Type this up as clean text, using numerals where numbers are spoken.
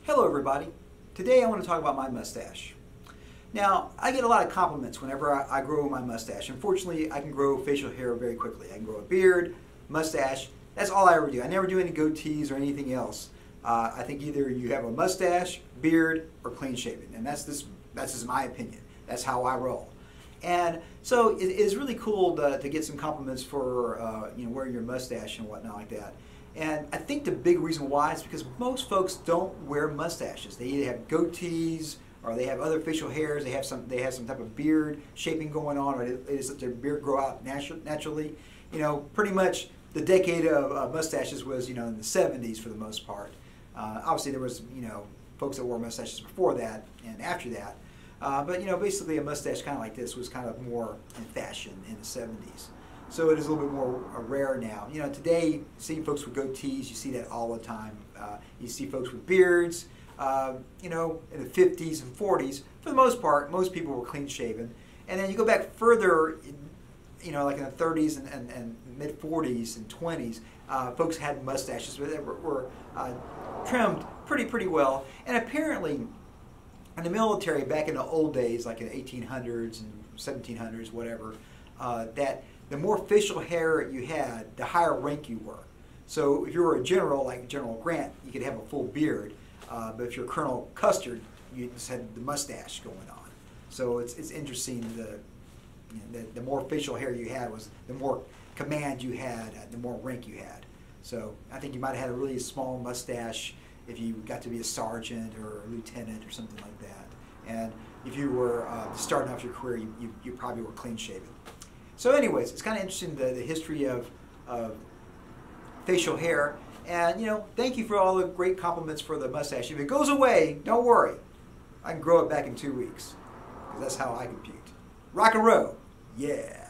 Hello everybody. Today I want to talk about my mustache. Now, I get a lot of compliments whenever I grow my mustache. Unfortunately, I can grow facial hair very quickly. I can grow a beard, mustache. That's all I ever do. I never do any goatees or anything else. I think either you have a mustache, beard, or clean shaven, and that's just my opinion. That's how I roll. And so it's really cool to get some compliments for wearing your mustache and whatnot like that. And I think the big reason why is because most folks don't wear mustaches. They either have goatees or they have other facial hairs. They have some type of beard shaping going on, or they just let their beard grow out naturally. Pretty much the decade of mustaches was in the 70s for the most part. Obviously there was folks that wore mustaches before that and after that. But basically a mustache kind of like this was kind of more in fashion in the 70s. So it is a little bit more rare now. Today, you see folks with goatees, you see that all the time. You see folks with beards, in the 50s and 40s. For the most part, most people were clean shaven. And then you go back further, like in the 30s and mid 40s and 20s, folks had mustaches that were trimmed pretty well. And apparently, in the military, back in the old days, like in the 1800s and 1700s, whatever, that the more facial hair you had, the higher rank you were. So if you were a general, like General Grant, you could have a full beard. But if you're Colonel Custard, you just had the mustache going on. So it's interesting. The more facial hair you had was the more command you had, the more rank you had. So I think you might have had a really small mustache if you got to be a sergeant or a lieutenant or something like that. And if you were starting off your career, you probably were clean shaven. So anyways, it's kind of interesting the history of facial hair. And thank you for all the great compliments for the mustache. If it goes away, don't worry. I can grow it back in 2 weeks. Because that's how I compute. Rock and roll. Yeah.